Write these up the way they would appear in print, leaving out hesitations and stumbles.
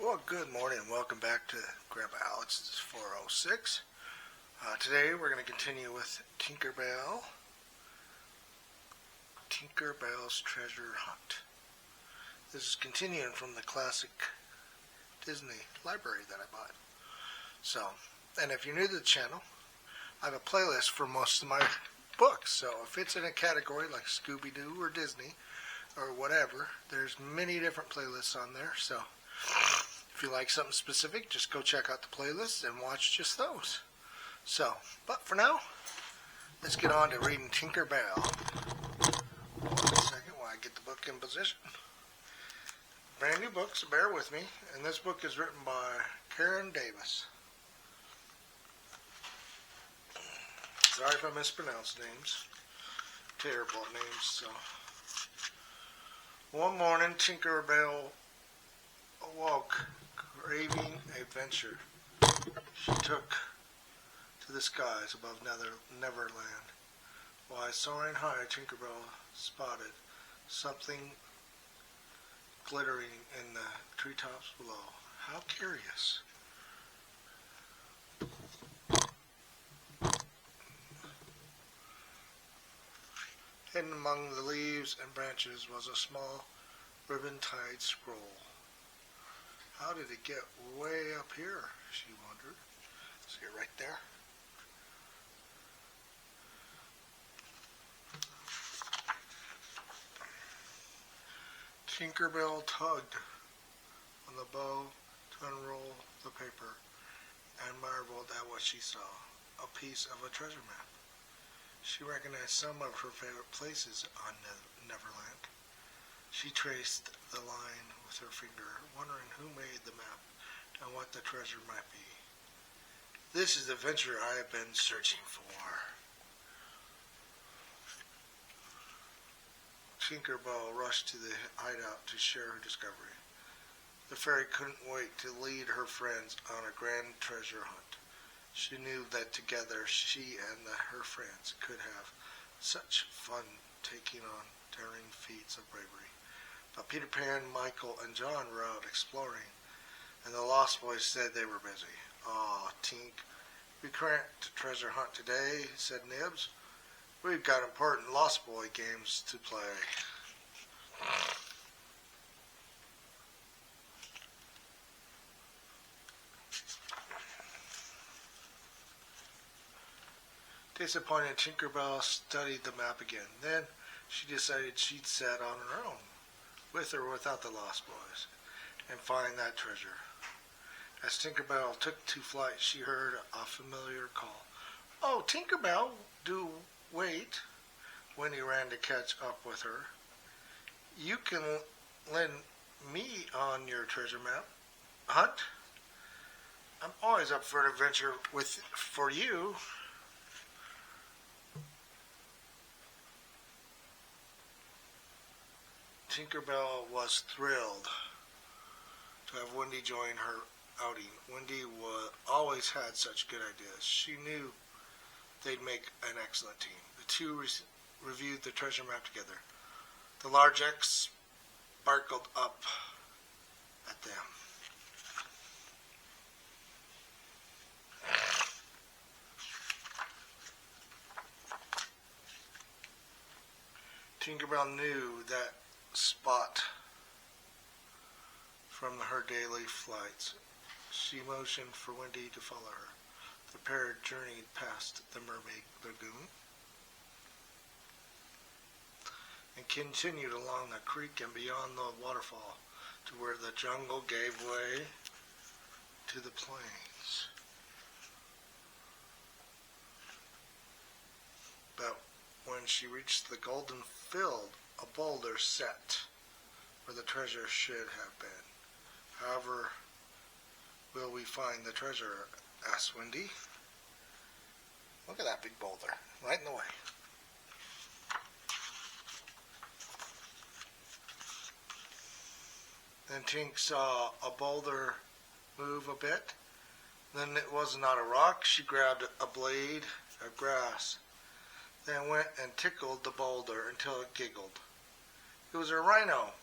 Well, good morning and welcome back to Grandpa Alex's 406. Today we're going to continue with Tinkerbell's Treasure Hunt. This is continuing from the classic Disney library that I bought. And if you're new to the channel, I have a playlist for most of my books. So if it's in a category like Scooby-Doo or Disney or whatever, there's many different playlists on there. So if you like something specific, just go check out the playlist and watch just those. But for now, let's get on to reading Tinkerbell. One second while I get the book in position. Brand new book, so bear with me. And this book is written by Carin Davis. Sorry if I mispronounce names. Terrible at names. One morning, Tinkerbell awoke, craving adventure. She took to the skies above Neverland. While soaring high, Tinkerbell spotted something glittering in the treetops below. How curious. Hidden among the leaves and branches was a small ribbon-tied scroll. How did it get way up here, she wondered. See it right there? Tinkerbell tugged on the bow to unroll the paper and marveled at what she saw, a piece of a treasure map. She recognized some of her favorite places on Neverland. She traced the line with her finger, wondering who made the map and what the treasure might be. This is the adventure I have been searching for. Tinkerbell rushed to the hideout to share her discovery. The fairy couldn't wait to lead her friends on a grand treasure hunt. She knew that together she and her friends could have such fun taking on daring feats of bravery. But Peter Pan, Michael, and John were out exploring, and the Lost Boys said they were busy. "Aw, Tink, we can't treasure hunt today," said Nibs. "We've got important Lost Boy games to play." Disappointed, Tinkerbell studied the map again. Then she decided she'd set on her own, with or without the Lost Boys, and find that treasure. As Tinkerbell took to flight, she heard a familiar call. "Oh, Tinkerbell, do wait." Wendy ran to catch up with her. "You can lend me on your treasure map hunt. I'm always up for an adventure for you." Tinkerbell was thrilled to have Wendy join her outing. Wendy always had such good ideas. She knew they'd make an excellent team. The two reviewed the treasure map together. The large X sparkled up at them. Tinkerbell knew that spot from her daily flights. She motioned for Wendy to follow her. The pair journeyed past the Mermaid Lagoon and continued along the creek and beyond the waterfall to where the jungle gave way to the plains. But when she reached the golden field, a boulder set where the treasure should have been. "However, will we find the treasure?" asked Wendy. "Look at that big boulder, right in the way." Then Tink saw a boulder move a bit. Then it was not a rock. She grabbed a blade of grass, then went and tickled the boulder until it giggled. It was a rhino.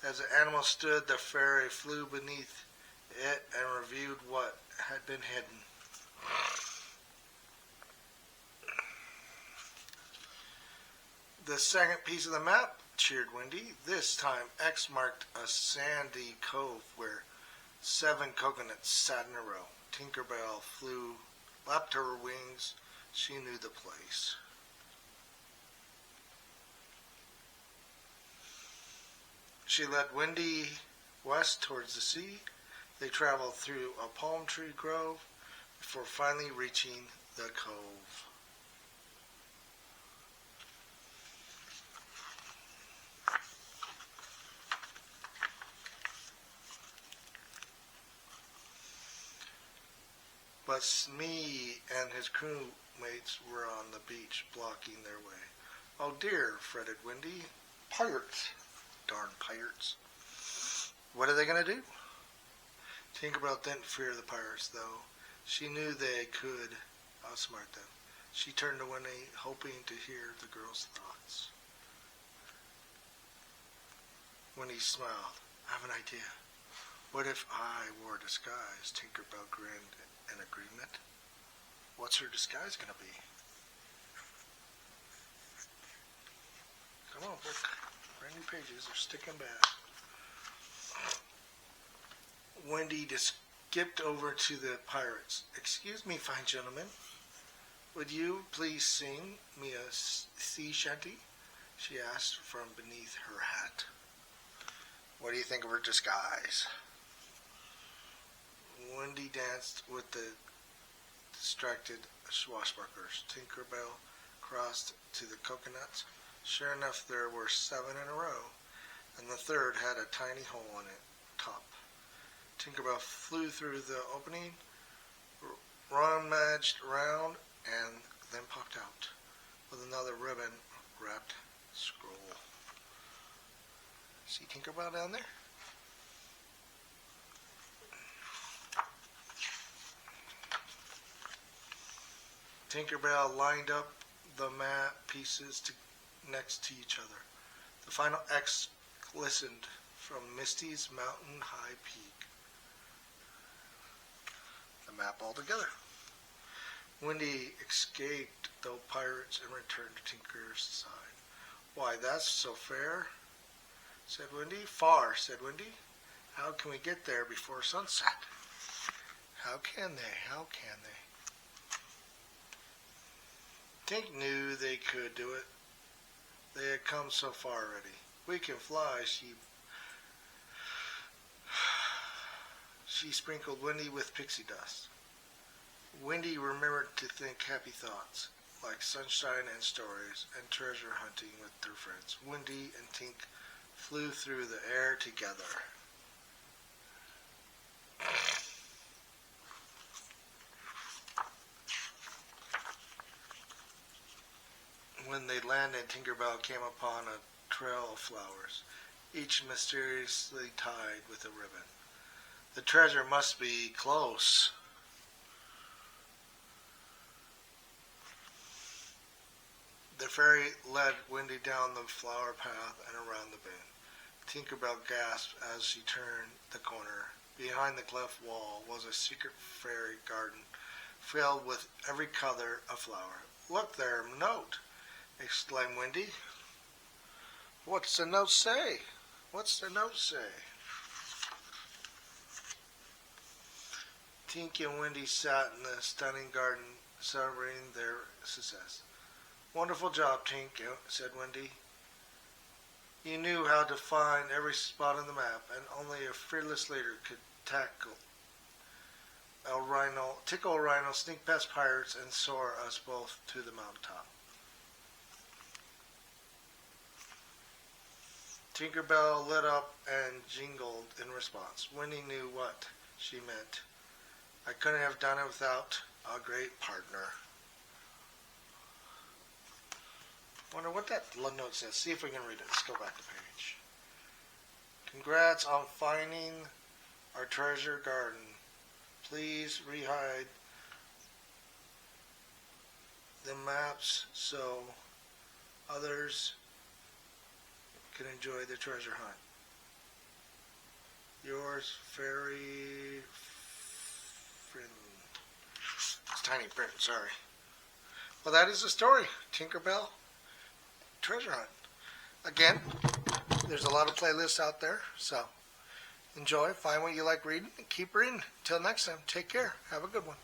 As the animal stood, the fairy flew beneath it and reviewed what had been hidden. The second piece of the map, cheered Wendy. This time X marked a sandy cove where 7 coconuts sat in a row. Tinkerbell flapped her wings. She knew the place. She led Wendy west towards the sea. They traveled through a palm tree grove before finally reaching the cove. But Smee and his crewmates were on the beach, blocking their way. Oh dear, fretted Wendy. Pirates. Darn pirates. What are they going to do? Tinkerbell didn't fear the pirates, though. She knew they could outsmart them. She turned to Wendy, hoping to hear the girl's thoughts. Wendy smiled. I have an idea. What if I wore a disguise? Tinkerbell grinned in agreement. What's her disguise going to be? Come on, book. Brand new pages are sticking back. Wendy just skipped over to the pirates. Excuse me, fine gentlemen. Would you please sing me a sea shanty? She asked from beneath her hat. What do you think of her disguise? Wendy danced with the distracted swashbucklers. Tinkerbell crossed to the coconuts. Sure enough, there were 7 in a row, and the third had a tiny hole in it top. Tinkerbell flew through the opening, rummaged around, and then popped out with another ribbon-wrapped scroll. See Tinkerbell down there? Tinkerbell lined up the map pieces next to each other. The final X glistened from Misty's mountain-high peak. The map all together. Wendy escaped the pirates and returned to Tinker's side. Why, that's so fair, said Wendy. Far, said Wendy. How can we get there before sunset? How can they? How can they? Tink knew they could do it. They had come so far already. We can fly, she sprinkled Wendy with pixie dust. Wendy remembered to think happy thoughts, like sunshine and stories, and treasure hunting with their friends. Wendy and Tink flew through the air together. When they landed, Tinkerbell came upon a trail of flowers, each mysteriously tied with a ribbon. The treasure must be close. The fairy led Wendy down the flower path and around the bend. Tinkerbell gasped as she turned the corner. Behind the cleft wall was a secret fairy garden filled with every color of flower. Look there, a note! Exclaimed Wendy. What's the note say? What's the note say? Tink and Wendy sat in the stunning garden, celebrating their success. Wonderful job, Tink, said Wendy. You knew how to find every spot on the map, and only a fearless leader could tickle a rhino, sneak past pirates, and soar us both to the mountaintop. Tinkerbell lit up and jingled in response. Wendy knew what she meant. I couldn't have done it without a great partner. Wonder what that note says. See if we can read it. Let's go back the page. Congrats on finding our treasure garden. Please rehide the maps so others can enjoy the treasure hunt. Yours Wars Fairy It's tiny print, sorry. Well, that is the story. Tinkerbell Treasure Hunt. Again, there's a lot of playlists out there, so enjoy, find what you like reading, and keep reading. Until next time, take care. Have a good one.